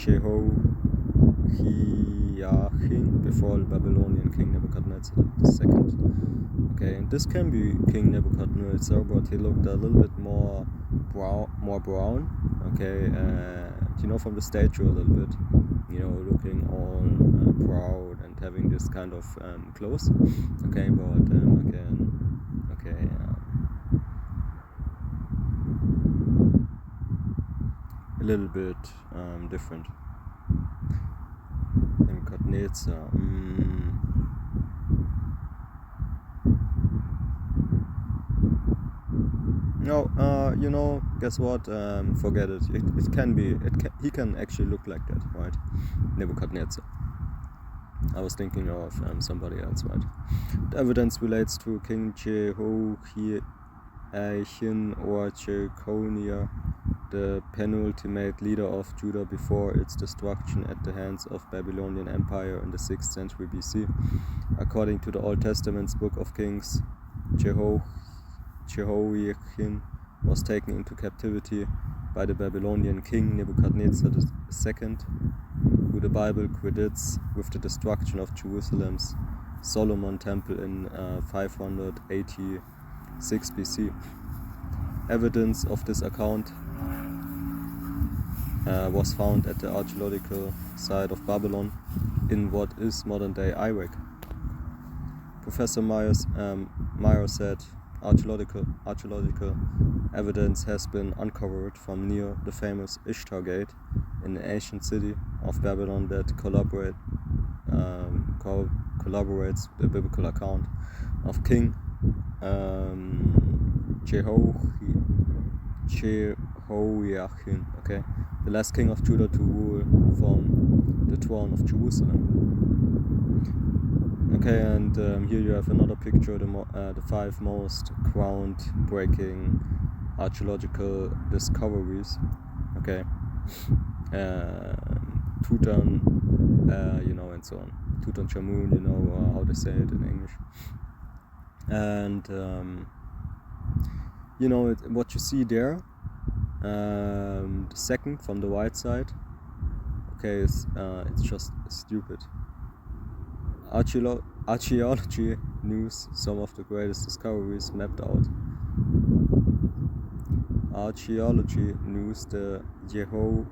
Jehoiachin before the Babylonian king Nebuchadnezzar II. Okay, and this can be King Nebuchadnezzar, but he looked a little bit more brown. Okay, from the statue a little bit, looking all proud and having this kind of clothes. Okay, but again, okay. A little bit different. Nebuchadnezzar. No, guess what? Forget it. It can be. He can actually look like that, right? Nebuchadnezzar. I was thinking of somebody else, right? The evidence relates to King Jehoiachin or Jeconiah, the penultimate leader of Judah before its destruction at the hands of Babylonian Empire in the 6th century BC. According to the Old Testament's Book of Kings, Jehoiachin was taken into captivity by the Babylonian king Nebuchadnezzar II, who the Bible credits with the destruction of Jerusalem's Solomon Temple in 586 BC. Evidence of this account was found at the archaeological site of Babylon in what is modern-day Iraq. Professor Myers said archaeological evidence has been uncovered from near the famous Ishtar Gate in the ancient city of Babylon that collaborates with the biblical account of King Jehoiachin, okay, the last king of Judah to rule from the throne of Jerusalem. Okay, and here you have another picture, the 5 most groundbreaking archaeological discoveries. Okay, Tutan, and so on. Tutankhamun, how they say it in English. And what you see there, the second from the right side. Okay, it's just stupid. Archaeology news, some of the greatest discoveries mapped out. Archaeology news, the Jehoiachin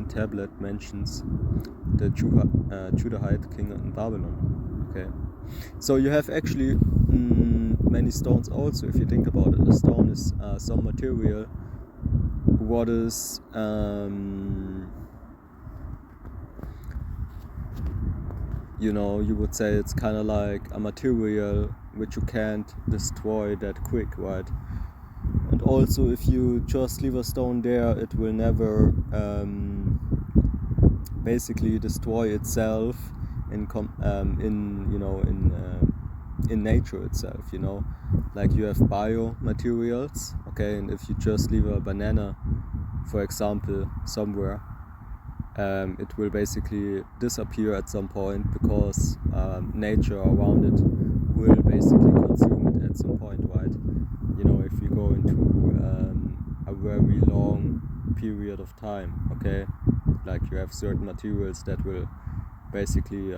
tablet mentions the Judahite king in Babylon. Okay, so you have actually many stones also, if you think about it. A stone is some material what is you would say it's kind of like a material which you can't destroy that quick, right? And also, if you just leave a stone there, it will never basically destroy itself in nature itself, like you have biomaterials, okay, and if you just leave a banana, for example, somewhere, it will basically disappear at some point because nature around it will basically consume it at some point, right? If you go into a very long period of time, okay, like you have certain materials that will basically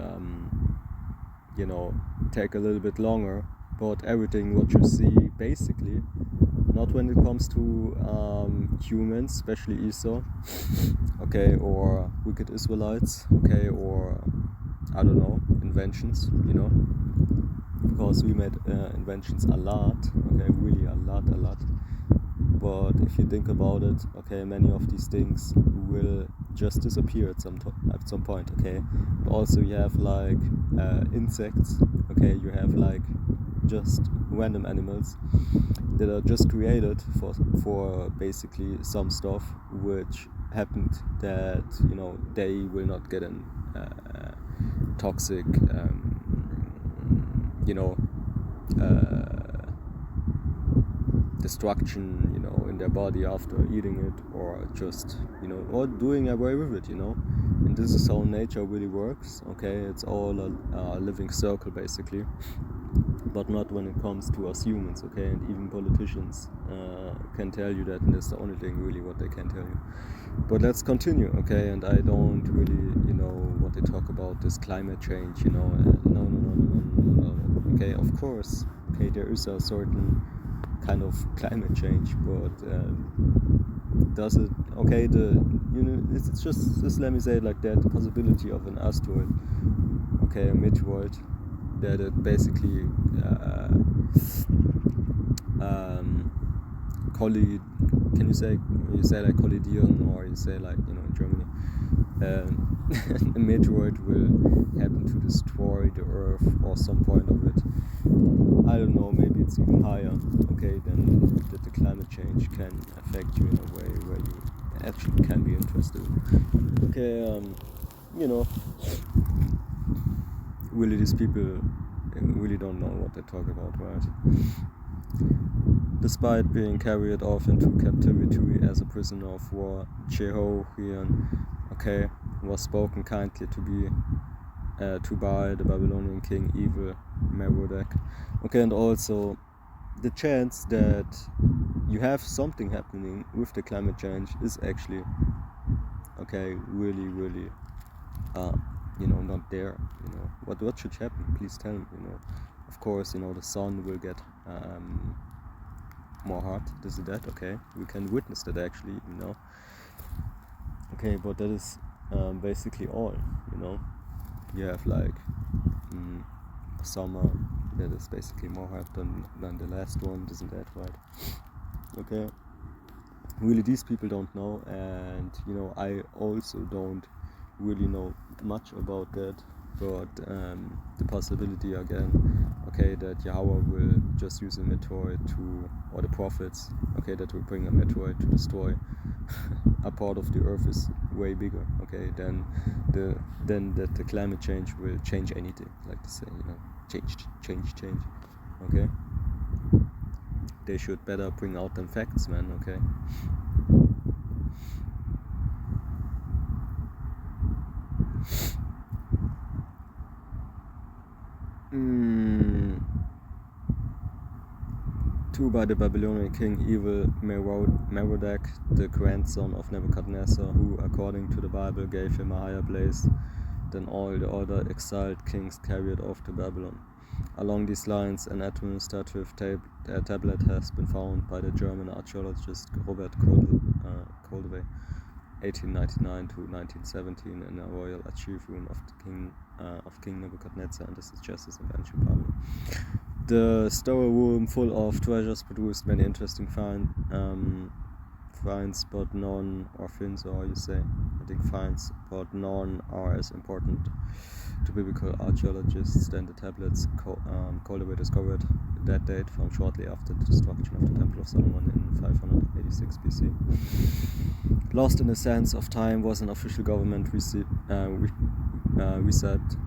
take a little bit longer, but everything what you see basically, not when it comes to humans, especially Esau, okay, or wicked Israelites, okay, or I don't know, inventions, because we made inventions a lot, okay, really a lot, but if you think about it, okay, many of these things will just disappear at some point, okay. But also you have like insects, okay, you have like just random animals that are just created for basically some stuff which happened that they will not get an toxic destruction in their body after eating it, or just or doing away with it, and this is how nature really works, okay. It's all a living circle basically. but not when it comes to us humans, okay? And even politicians can tell you that, and that's the only thing really what they can tell you. But let's continue, okay? And I don't really, what they talk about, this climate change, no. Okay, of course, okay, there is a certain kind of climate change, but does it, okay, it's just let me say it like that, the possibility of an asteroid, okay, a meteoroid, that it basically can you say like kollidieren, or you say like, in Germany, a meteoroid will happen to destroy the Earth or some point of it. I don't know, maybe it's even higher, okay, then that the climate change can affect you in a way where you actually can be interested. Okay, really these people really don't know what they talk about, right? Despite being carried off into captivity as a prisoner of war, Jehoiakim, okay, was spoken kindly to by the Babylonian king evil Merodach. Okay, and also the chance that you have something happening with the climate change is actually, okay, really not there. What should happen? Please tell me. Of course, the sun will get more hot, this and that, okay, we can witness that actually, okay, but that is basically all. You have like summer that is basically more hot than the last one, this and that, right? Okay, really these people don't know, and I also don't really know much about that, but the possibility again, okay, that Yahweh will just use a meteor or the prophets, okay, that will bring a meteor to destroy a part of the earth is way bigger, okay, than that the climate change will change anything, like to say, change, okay. They should better bring out them facts, man, okay. Two by the Babylonian king evil Merodach, the grandson of Nebuchadnezzar, who, according to the Bible, gave him a higher place than all the other exiled kings carried off to Babylon. Along these lines, an administrative tablet has been found by the German archaeologist Robert Koldewey, 1899 to 1917, in a royal archive room of King Nebuchadnezzar, and this is just as in ancient Babylon. The storeroom full of treasures produced many interesting finds, but none, or finds, or you say, I think finds, but none are as important to biblical archaeologists than the tablets Koldewey discovered that date from shortly after the destruction of the Temple of Solomon in 586 BC. Lost in the sands of time was an official government receipt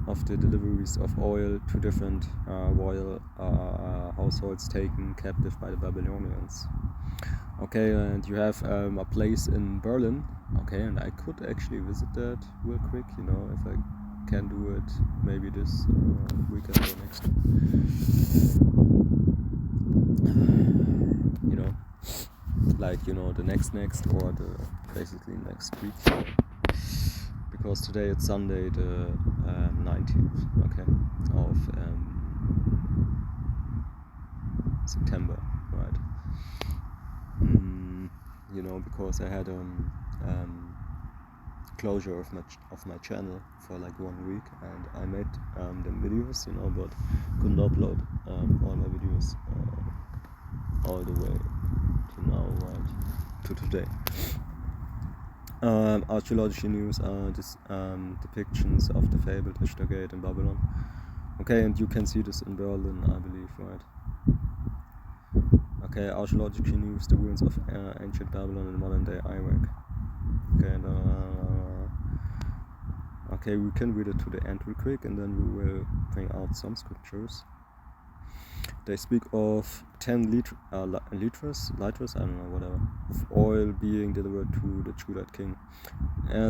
of the deliveries of oil to different royal households taken captive by the Babylonians. Okay, and you have a place in Berlin, okay, and I could actually visit that real quick, if I can do it, maybe this weekend or next. The next or the basically next week, because today it's Sunday the 19th, okay, of September, right? Because I had closure of my channel for like 1 week, and I made the videos, but couldn't upload all my videos all the way to now, right, to today. Archaeological news are depictions of the fabled Ishtar Gate in Babylon. Okay, and you can see this in Berlin, I believe, right? Okay, archaeological news, the ruins of ancient Babylon in modern-day Iraq. Okay, okay, we can read it to the end real quick, and then we will bring out some scriptures. they speak of 10 liters, I don't know, whatever, of oil being delivered to the Judah king.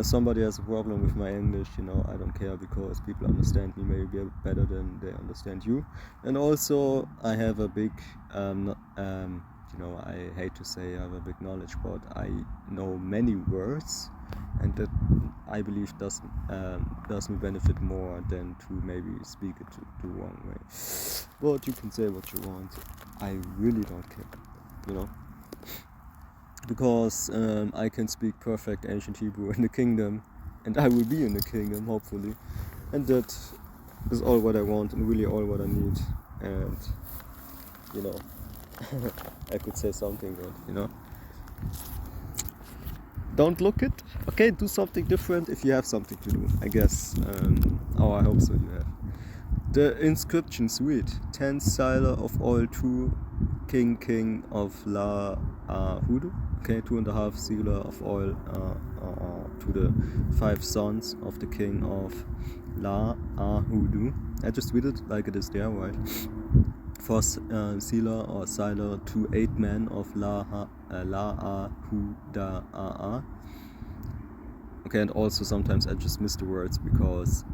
Somebody has a problem with my English, you know, I don't care, because people understand me maybe better than they understand you. And also I have a big, you know, I hate to say I have a big knowledge, but I know many words, and that I believe does me benefit more than to maybe speak it the wrong way. But you can say what you want, I really don't care, you know, because I can speak perfect ancient Hebrew in the kingdom, and I will be in the kingdom hopefully, and that is all what I want and really all what I need. And you know, I could say something good, you know. Don't look it. Okay, do something different if you have something to do, I guess. I hope so you have. The inscriptions read, 10 siler of oil to king of La Hudu. Okay, 2.5 sealer of oil to the 5 sons of the king of La Hudu. I just read it like it is there, right? 4 sealer or siler to 8 men of La Huda. Okay, and also sometimes I just miss the words because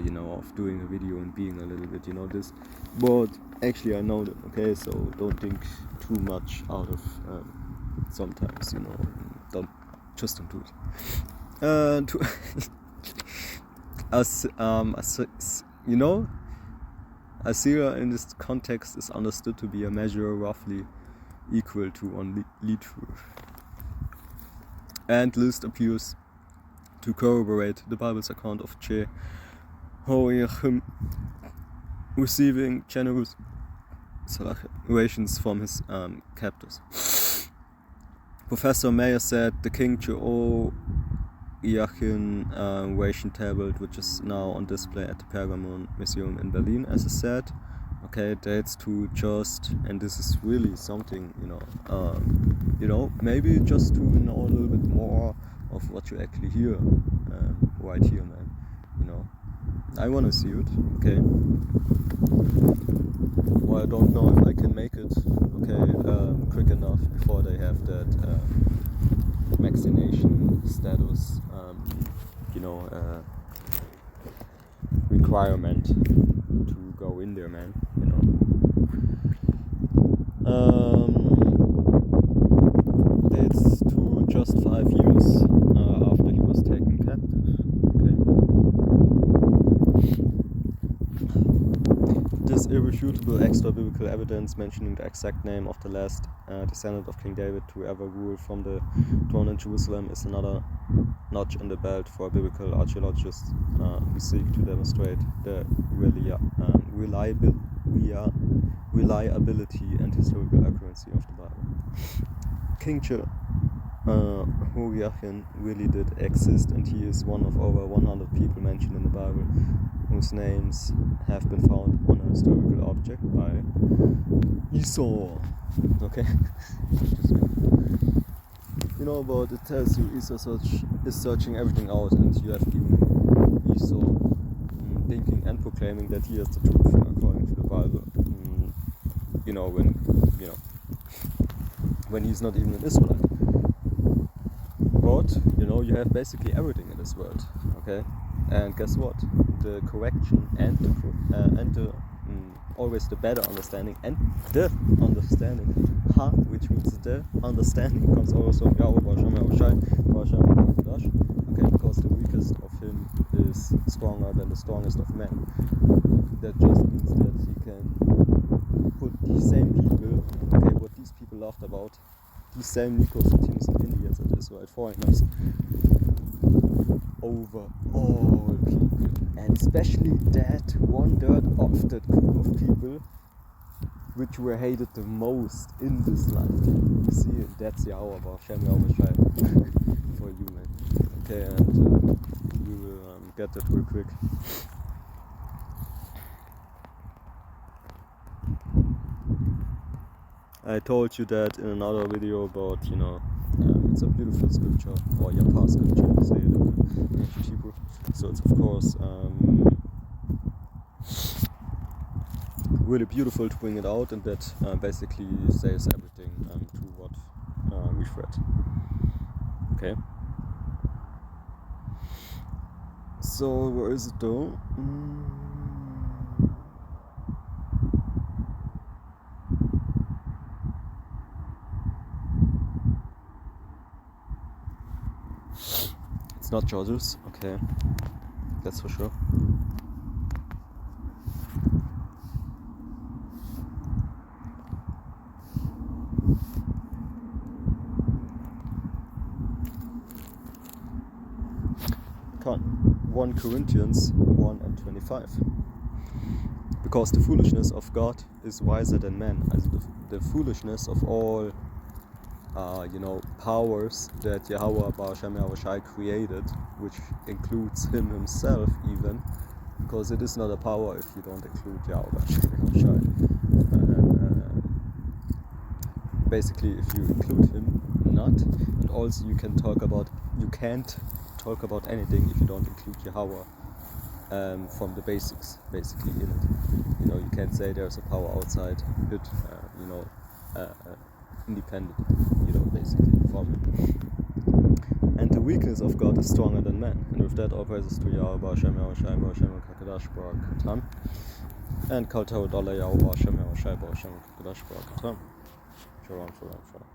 you know, of doing a video and being a little bit, you know, this, but actually I know them, okay, so don't think too much out of sometimes, you know, don't do it. You know, Assyria in this context is understood to be a measure roughly equal to 1 liter, and list appears to corroborate the Bible's account of Jehoiakim receiving generous rations from his captors. Professor Mayer said the King Jehoiakim ration tablet, which is now on display at the Pergamon Museum in Berlin, as I said, okay, dates to just, and this is really something, you know, maybe just to know a little bit more of what you actually hear right here, man, you know. I want to see it, okay. Well, I don't know if I can make it, okay, quick enough before they have that vaccination status, you know, requirement to go in there, man, you know. Dates to just 5 years after he was taken captive, okay. This irrefutable extra-biblical evidence mentioning the exact name of the last descendant of King David to ever rule from the throne in Jerusalem is another notch in the belt for biblical archaeologists who seek to demonstrate the reliability and historical accuracy of the Bible. King Jehoiakim really did exist, and he is one of over 100 people mentioned in the Bible whose names have been found on a historical object by Esau. Okay? You know, but it tells you Esau is searching everything out, and you have even Esau thinking and proclaiming that he has the truth according to the Bible. You know, when he's not even an Israelite. But, you know, you have basically everything in this world, okay? And guess what? The correction and the always the better understanding and the understanding, which means the understanding comes also from Yahweh, okay, because the weakest of him is stronger than the strongest of men. That just means that he can put these same people, okay, what these people laughed about, these same Nikos and Timus and Indians and Israelite foreigners, over all people, and especially that 1/3 of that group of people which were hated the most in this life. You see, that's Yahweh for you, man. Okay, and we will get that real quick. I told you that in another video about, you know, it's a beautiful scripture, or Yapar scripture, to say it in ancient Hebrew. So it's of course really beautiful to bring it out, and that basically says everything to what we've read. Okay. So where is it though? It's not George's, okay, that's for sure. Come on, 1 Corinthians 1:25. Because the foolishness of God is wiser than man. Also the foolishness of all powers that Yahweh Ba'ashem Yahushai created, which includes him himself even, because it is not a power if you don't include Yahweh Ba'ashem Yahushai. Basically, if you include him, not. And also you can't talk about anything if you don't include Yahweh from the basics, basically, in it. You can't say there's a power outside it, independent, basically, from it. And the weakness of God is stronger than man. And with that, all praises to Yahweh Ba'ashem Yahushai Ba'ashem Kakadash Barakatam. And Kal Tau Dollar Yahweh Ba'ashem Yahushai Ba'ashem Kakadash Barakatam. Shalom, shalom, shalom.